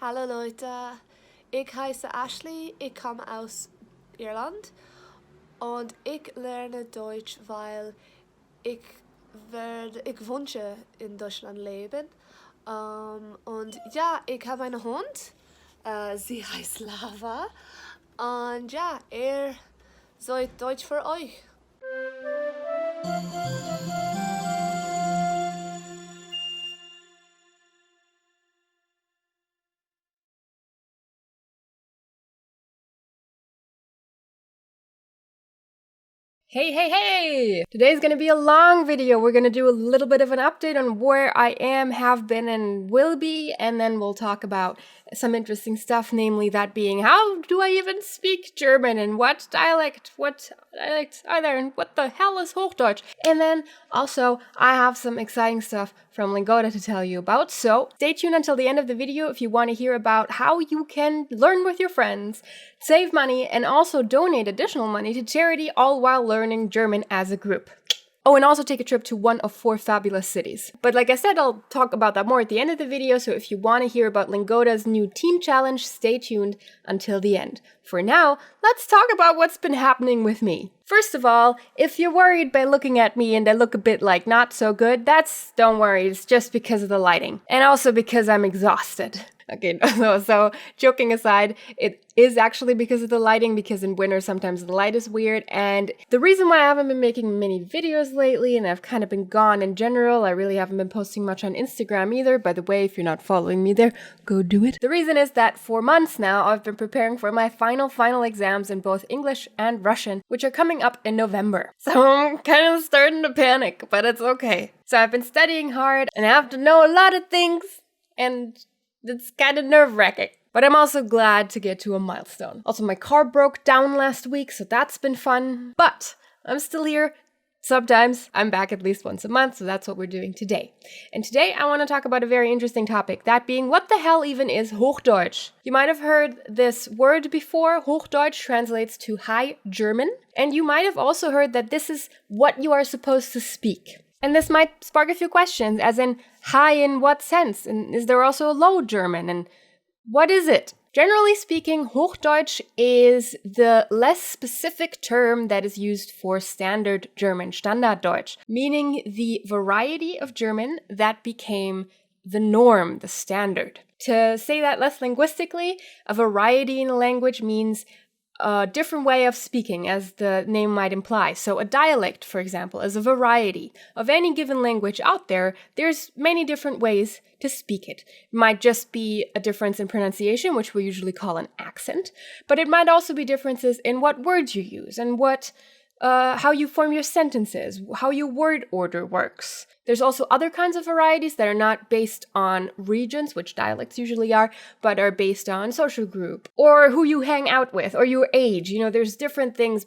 Hallo Leute, ich heiße Ashley, ich komme aus Irland und ich lerne Deutsch, weil ich ich wünsche in Deutschland leben. Und ja, ich habe einen Hund, sie heißt Lava und ja, soll Deutsch für euch. Hey! Today's gonna be a long video. We're gonna do a little bit of an update on where I am, have been, and will be, and then we'll talk about some interesting stuff, namely that being how do I even speak German and what dialects are there and what the hell is Hochdeutsch? And then also I have some exciting stuff from Lingoda to tell you about, so stay tuned until the end of the video if you want to hear about how you can learn with your friends, save money, and also donate additional money to charity, all while learning German as a group. Oh, and also take a trip to one of 4 fabulous cities. But like I said, I'll talk about that more at the end of the video, so if you want to hear about Lingoda's new team challenge, stay tuned until the end. For now, let's talk about what's been happening with me. First of all, if you're worried by looking at me and I look a bit like not so good, don't worry, it's just because of the lighting. And also because I'm exhausted. Okay, so joking aside, it is actually because of the lighting, because in winter sometimes the light is weird, and the reason why I haven't been making many videos lately and I've kind of been gone in general, I really haven't been posting much on Instagram either. By the way, if you're not following me there, go do it. The reason is that for months now I've been preparing for my final exams in both English and Russian, which are coming up in November. So I'm kind of starting to panic, but it's okay. So I've been studying hard and I have to know a lot of things, and it's kind of nerve-wracking. But I'm also glad to get to a milestone. Also, my car broke down last week, so that's been fun. But I'm still here. Sometimes I'm back at least once a month, so that's what we're doing today. And today I want to talk about a very interesting topic, that being what the hell even is Hochdeutsch? You might have heard this word before. Hochdeutsch translates to High German. And you might have also heard that this is what you are supposed to speak. And this might spark a few questions, as in, high in what sense? And is there also a low German? And what is it? Generally speaking, Hochdeutsch is the less specific term that is used for standard German, Standarddeutsch, meaning the variety of German that became the norm, the standard. To say that less linguistically, a variety in a language means a different way of speaking, as the name might imply. So a dialect, for example, is a variety of any given language out there. There's many different ways to speak it. It might just be a difference in pronunciation, which we usually call an accent, but it might also be differences in what words you use and how you form your sentences, how your word order works. There's also other kinds of varieties that are not based on regions, which dialects usually are, but are based on social group, or who you hang out with, or your age. There's different things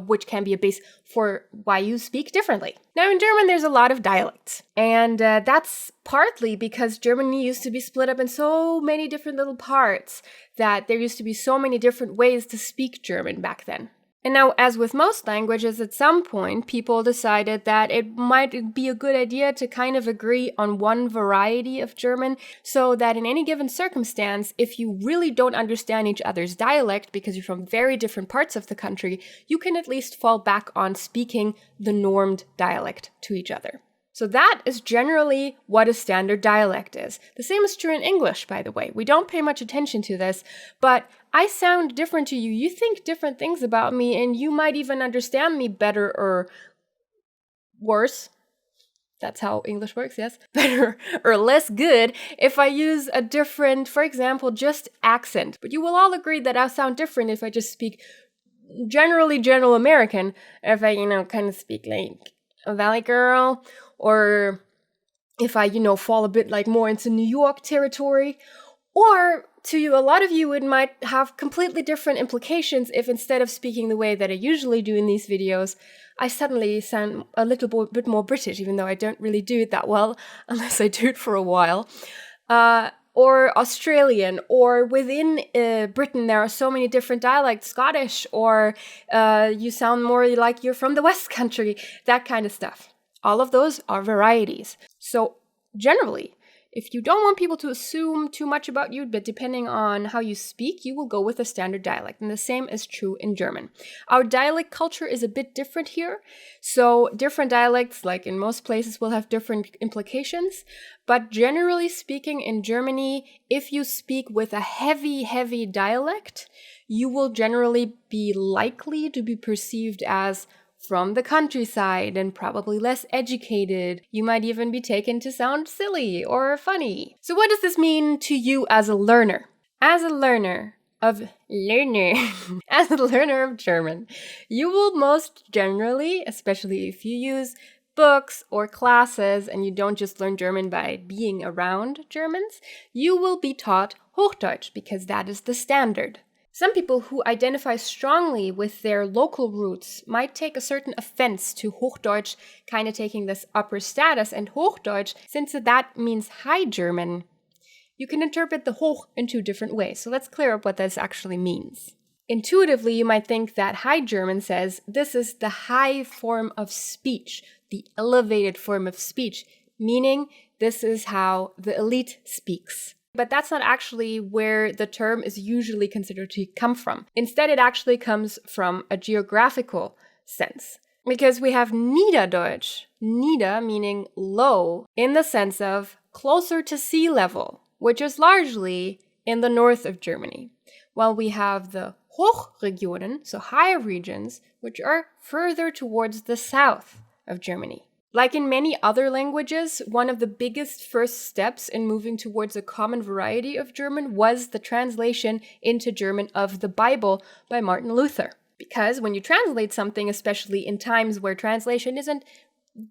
which can be a base for why you speak differently. Now, in German, there's a lot of dialects, and that's partly because Germany used to be split up in so many different little parts that there used to be so many different ways to speak German back then. And now, as with most languages, at some point, people decided that it might be a good idea to kind of agree on one variety of German, so that in any given circumstance, if you really don't understand each other's dialect because you're from very different parts of the country, you can at least fall back on speaking the normed dialect to each other. So that is generally what a standard dialect is. The same is true in English, by the way. We don't pay much attention to this, but I sound different to you. You think different things about me, and you might even understand me better or worse. That's how English works, yes? Better or less good if I use a different, for example, just accent. But you will all agree that I sound different if I just speak generally general American, if I, kind of speak like a Valley girl, or if I, fall a bit like more into New York territory. Or to a lot of you, it might have completely different implications if instead of speaking the way that I usually do in these videos, I suddenly sound a little bit more British, even though I don't really do it that well, unless I do it for a while. Or Australian, or within Britain, there are so many different dialects, Scottish, or you sound more like you're from the West Country, that kind of stuff. All of those are varieties. So generally, If you don't want people to assume too much about you, but depending on how you speak, you will go with a standard dialect. And the same is true in German. Our dialect culture is a bit different here. So different dialects, like in most places, will have different implications. But generally speaking, in Germany, if you speak with a heavy dialect, you will generally be likely to be perceived as from the countryside and probably less educated. You might even be taken to sound silly or funny. So what does this mean to you as a learner? As a learner of German, you will most generally, especially if you use books or classes and you don't just learn German by being around Germans, you will be taught Hochdeutsch because that is the standard. Some people who identify strongly with their local roots might take a certain offense to Hochdeutsch kind of taking this upper status, and Hochdeutsch, since that means High German, you can interpret the Hoch in two different ways. So let's clear up what this actually means. Intuitively, you might think that High German says this is the high form of speech, the elevated form of speech, meaning this is how the elite speaks. But that's not actually where the term is usually considered to come from. Instead, it actually comes from a geographical sense. Because we have Niederdeutsch, Nieder meaning low, in the sense of closer to sea level, which is largely in the north of Germany. While we have the Hochregionen, so higher regions, which are further towards the south of Germany. Like in many other languages, one of the biggest first steps in moving towards a common variety of German was the translation into German of the Bible by Martin Luther. Because when you translate something, especially in times where translation isn't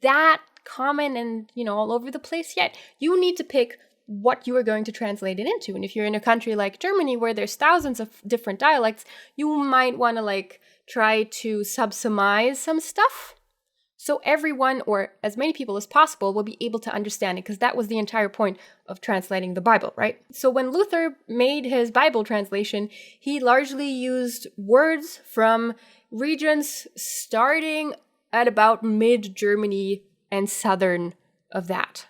that common and, all over the place yet, you need to pick what you are going to translate it into. And if you're in a country like Germany where there's thousands of different dialects, you might want to try to subsumize some stuff. So everyone, or as many people as possible, will be able to understand it, because that was the entire point of translating the Bible, right? So when Luther made his Bible translation, he largely used words from regions starting at about mid-Germany and south of that.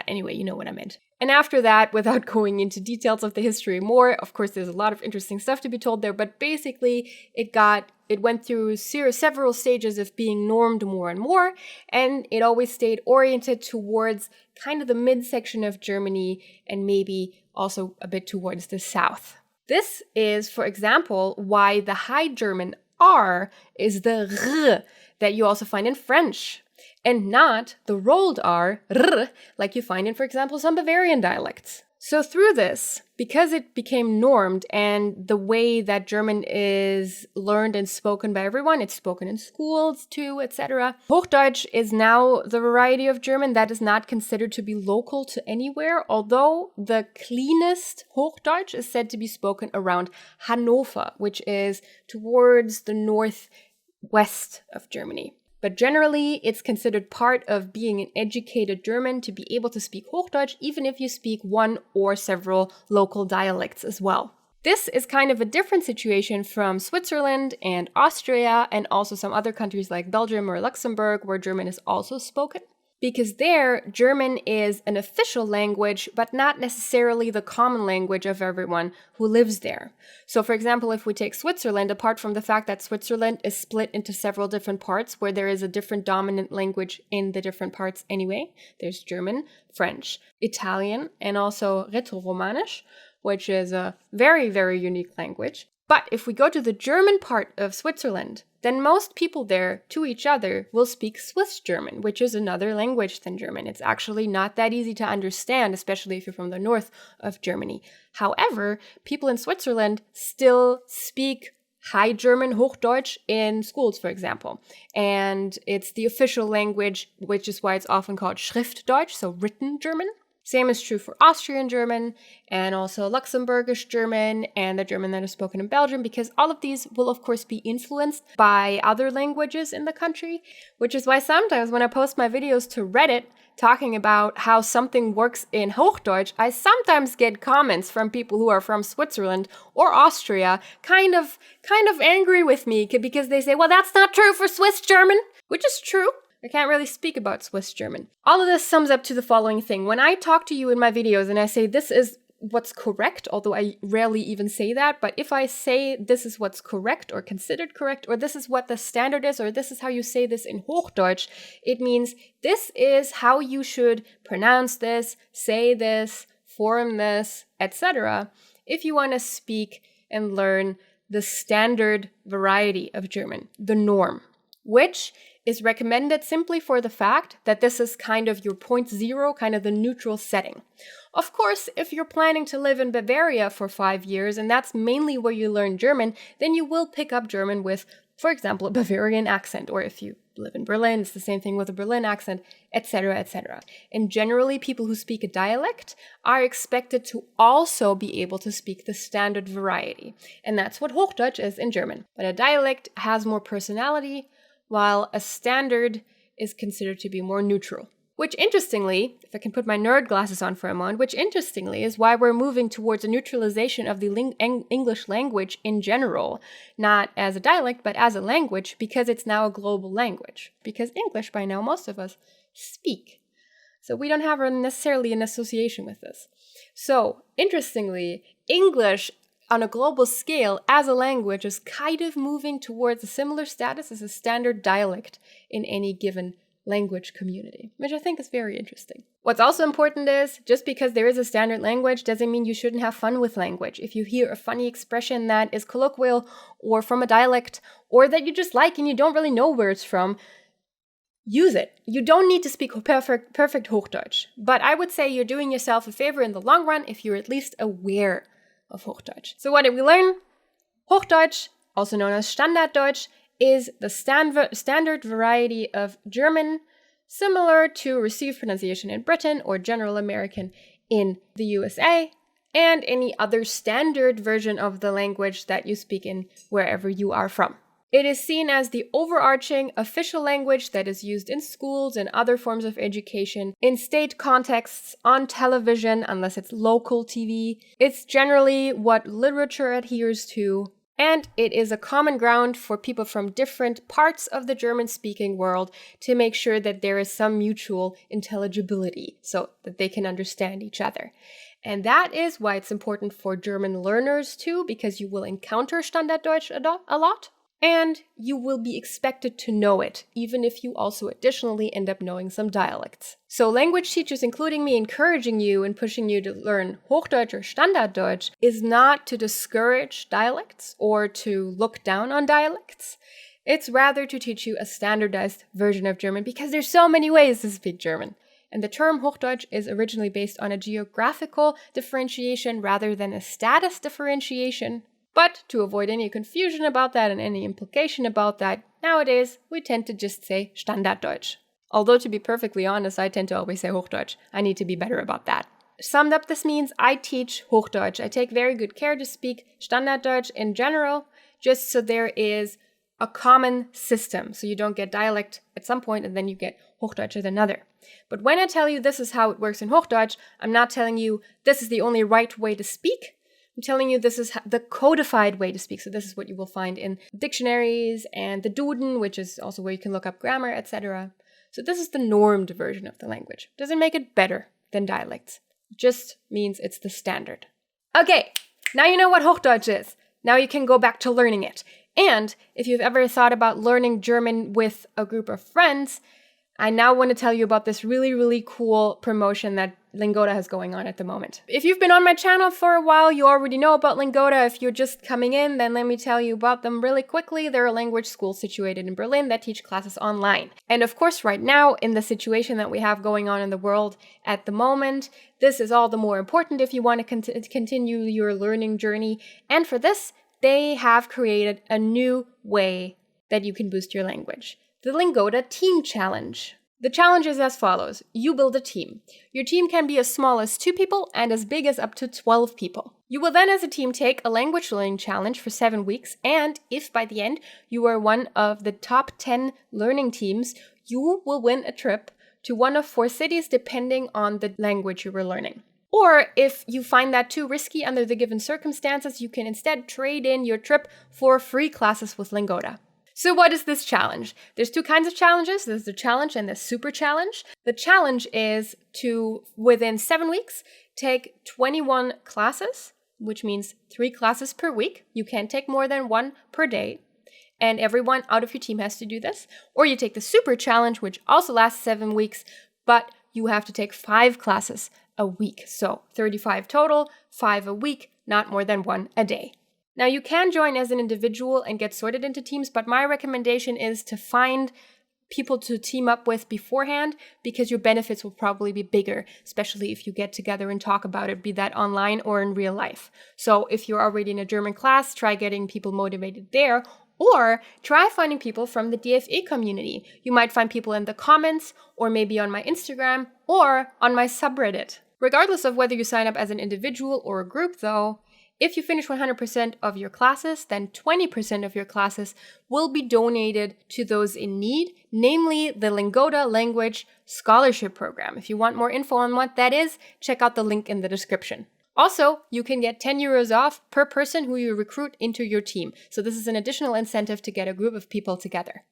Anyway, you know what I meant. And after that, without going into details of the history more, of course, there's a lot of interesting stuff to be told there, but basically it went through several stages of being normed more and more, and it always stayed oriented towards kind of the midsection of Germany and maybe also a bit towards the south. This is, for example, why the High German R is the R that you also find in French, and not the rolled R, r, like you find in, for example, some Bavarian dialects. So through this, because it became normed and the way that German is learned and spoken by everyone, it's spoken in schools too, etc. Hochdeutsch is now the variety of German that is not considered to be local to anywhere, although the cleanest Hochdeutsch is said to be spoken around Hanover, which is towards the northwest of Germany. But generally, it's considered part of being an educated German to be able to speak Hochdeutsch, even if you speak one or several local dialects as well. This is kind of a different situation from Switzerland and Austria, and also some other countries like Belgium or Luxembourg, where German is also spoken. Because there, German is an official language, but not necessarily the common language of everyone who lives there. So for example, if we take Switzerland, apart from the fact that Switzerland is split into several different parts where there is a different dominant language in the different parts anyway, there's German, French, Italian, and also Rätoromanisch, which is a very, very unique language. But if we go to the German part of Switzerland, then most people there, to each other, will speak Swiss German, which is another language than German. It's actually not that easy to understand, especially if you're from the north of Germany. However, people in Switzerland still speak High German, Hochdeutsch in schools, for example. And it's the official language, which is why it's often called Schriftdeutsch, so written German. Same is true for Austrian German and also Luxembourgish German and the German that is spoken in Belgium, because all of these will, of course, be influenced by other languages in the country, which is why sometimes when I post my videos to Reddit talking about how something works in Hochdeutsch, I sometimes get comments from people who are from Switzerland or Austria kind of angry with me because they say, well, that's not true for Swiss German, which is true. I can't really speak about Swiss German. All of this sums up to the following thing. When I talk to you in my videos and I say this is what's correct, although I rarely even say that, but if I say this is what's correct or considered correct, or this is what the standard is, or this is how you say this in Hochdeutsch, it means this is how you should pronounce this, say this, form this, etc. if you want to speak and learn the standard variety of German, the norm, which is recommended simply for the fact that this is kind of your point zero, kind of the neutral setting. Of course, if you're planning to live in Bavaria for 5 years and that's mainly where you learn German, then you will pick up German with, for example, a Bavarian accent. Or if you live in Berlin, it's the same thing with a Berlin accent, etc., etc. And generally, people who speak a dialect are expected to also be able to speak the standard variety. And that's what Hochdeutsch is in German. But a dialect has more personality, while a standard is considered to be more neutral. Which interestingly, if I can put my nerd glasses on for a moment, which interestingly is why we're moving towards a neutralization of the English language in general, not as a dialect, but as a language, because it's now a global language. Because English, by now, most of us speak. So we don't have necessarily an association with this. So, interestingly, English on a global scale as a language is kind of moving towards a similar status as a standard dialect in any given language community, which I think is very interesting. What's also important is, just because there is a standard language doesn't mean you shouldn't have fun with language. If you hear a funny expression that is colloquial or from a dialect, or that you just like and you don't really know where it's from, use it. You don't need to speak perfect Hochdeutsch, but I would say you're doing yourself a favor in the long run if you're at least aware of Hochdeutsch. So what did we learn? Hochdeutsch, also known as Standarddeutsch, is the standard variety of German, similar to received pronunciation in Britain or General American in the USA, and any other standard version of the language that you speak in wherever you are from. It is seen as the overarching official language that is used in schools and other forms of education, in state contexts, on television, unless it's local TV. It's generally what literature adheres to, and it is a common ground for people from different parts of the German-speaking world to make sure that there is some mutual intelligibility so that they can understand each other. And that is why it's important for German learners too, because you will encounter Standarddeutsch a lot. And you will be expected to know it, even if you also additionally end up knowing some dialects. So language teachers, including me, encouraging you and pushing you to learn Hochdeutsch or Standarddeutsch is not to discourage dialects or to look down on dialects. It's rather to teach you a standardized version of German because there's so many ways to speak German. And the term Hochdeutsch is originally based on a geographical differentiation rather than a status differentiation. But to avoid any confusion about that and any implication about that, nowadays we tend to just say Standarddeutsch. Although to be perfectly honest, I tend to always say Hochdeutsch. I need to be better about that. Summed up, this means I teach Hochdeutsch. I take very good care to speak Standarddeutsch in general, just so there is a common system. So you don't get dialect at some point and then you get Hochdeutsch at another. But when I tell you this is how it works in Hochdeutsch, I'm not telling you this is the only right way to speak. I'm telling you this is the codified way to speak. So this is what you will find in dictionaries and the Duden, which is also where you can look up grammar, etc. So this is the normed version of the language. Doesn't make it better than dialects. It just means it's the standard. Okay, now you know what Hochdeutsch is. Now you can go back to learning it. And if you've ever thought about learning German with a group of friends, I now want to tell you about this really, really cool promotion that Lingoda has going on at the moment. If you've been on my channel for a while, you already know about Lingoda. If you're just coming in, then let me tell you about them really quickly. They're a language school situated in Berlin that teach classes online. And of course, right now, in the situation that we have going on in the world at the moment, this is all the more important if you want to continue your learning journey. And for this, they have created a new way that you can boost your language. The Lingoda Team Challenge. The challenge is as follows. You build a team. Your team can be as small as 2 people and as big as up to 12 people. You will then as a team take a language learning challenge for 7 weeks, and if by the end you are one of the top 10 learning teams, you will win a trip to one of 4 cities depending on the language you were learning. Or if you find that too risky under the given circumstances, you can instead trade in your trip for free classes with Lingoda. So what is this challenge? There's two kinds of challenges. There's the challenge and the super challenge. The challenge is to, within 7 weeks, take 21 classes, which means 3 classes per week. You can't take more than 1 per day. And everyone out of your team has to do this. Or you take the super challenge, which also lasts 7 weeks, but you have to take 5 classes a week. So 35 total, 5 a week, not more than 1 a day. Now you can join as an individual and get sorted into teams, but my recommendation is to find people to team up with beforehand because your benefits will probably be bigger, especially if you get together and talk about it, be that online or in real life. So if you're already in a German class, try getting people motivated there, or try finding people from the DFE community. You might find people in the comments, or maybe on my Instagram, or on my subreddit. Regardless of whether you sign up as an individual or a group though, if you finish 100% of your classes, then 20% of your classes will be donated to those in need, namely the Lingoda Language Scholarship Program. If you want more info on what that is, check out the link in the description. Also, you can get 10 euros off per person who you recruit into your team. So this is an additional incentive to get a group of people together.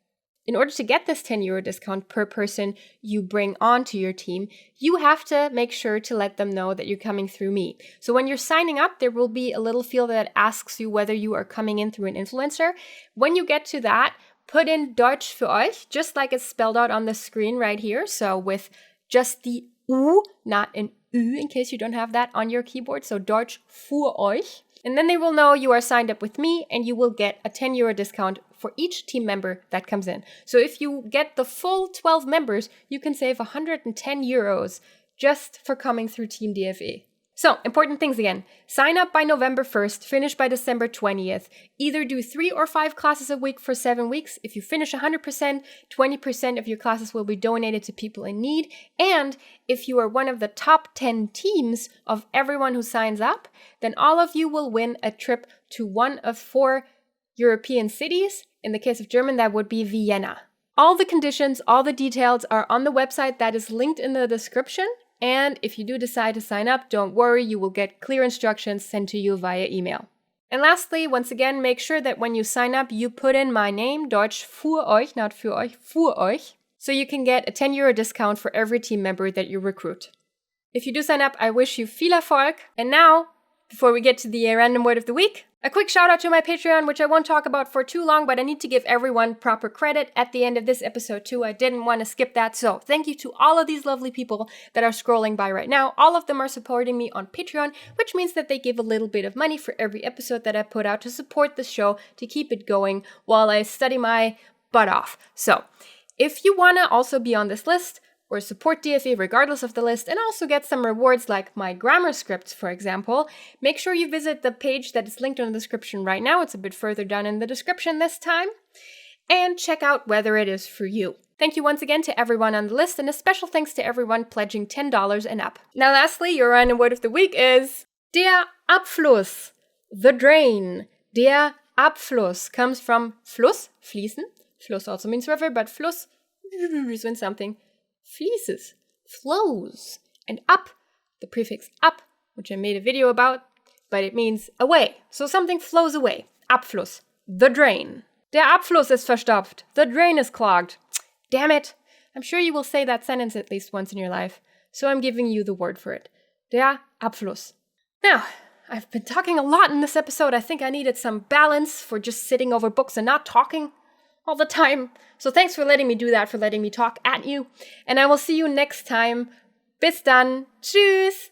In order to get this 10 euro discount per person you bring onto your team, you have to make sure to let them know that you're coming through me. So when you're signing up, there will be a little field that asks you whether you are coming in through an influencer. When you get to that, put in Deutsch für euch, just like it's spelled out on the screen right here. So with just the U, not an Ü, in case you don't have that on your keyboard. So Deutsch für euch. And then they will know you are signed up with me and you will get a 10 euro discount for each team member that comes in. So if you get the full 12 members, you can save 110 euros just for coming through Team DFE. So, important things again. Sign up by November 1st, finish by December 20th. Either do 3 or 5 classes a week for 7 weeks. If you finish 100%, 20% of your classes will be donated to people in need. And if you are one of the top 10 teams of everyone who signs up, then all of you will win a trip to one of 4 European cities. In the case of German, that would be Vienna. All the conditions, all the details are on the website that is linked in the description. And if you do decide to sign up, don't worry, you will get clear instructions sent to you via email. And lastly, once again, make sure that when you sign up, you put in my name, Deutsch für euch, not für euch, für euch, so you can get a 10 euro discount for every team member that you recruit. If you do sign up, I wish you viel Erfolg. And now, before we get to the random word of the week, a quick shout out to my Patreon, which I won't talk about for too long, but I need to give everyone proper credit at the end of this episode too. I didn't want to skip that. So thank you to all of these lovely people that are scrolling by right now. All of them are supporting me on Patreon, which means that they give a little bit of money for every episode that I put out to support the show, to keep it going while I study my butt off. So if you want to also be on this list, or support DFE regardless of the list, and also get some rewards like my grammar scripts, for example, make sure you visit the page that is linked in the description right now. It's a bit further down in the description this time. And check out whether it is for you. Thank you once again to everyone on the list, and a special thanks to everyone pledging $10 and up. Now lastly, your random word of the week is der Abfluss, the drain. Der Abfluss comes from Fluss, fließen. Fluss also means river, but Fluss is when something fließes, flows, and up, the prefix up, which I made a video about, but it means away. So something flows away. Abfluss, the drain. Der Abfluss ist verstopft. The drain is clogged. Damn it. I'm sure you will say that sentence at least once in your life, so I'm giving you the word for it. Der Abfluss. Now, I've been talking a lot in this episode. I think I needed some balance for just sitting over books and not talking all the time. So thanks for letting me do that, for letting me talk at you. And I will see you next time. Bis dann. Tschüss.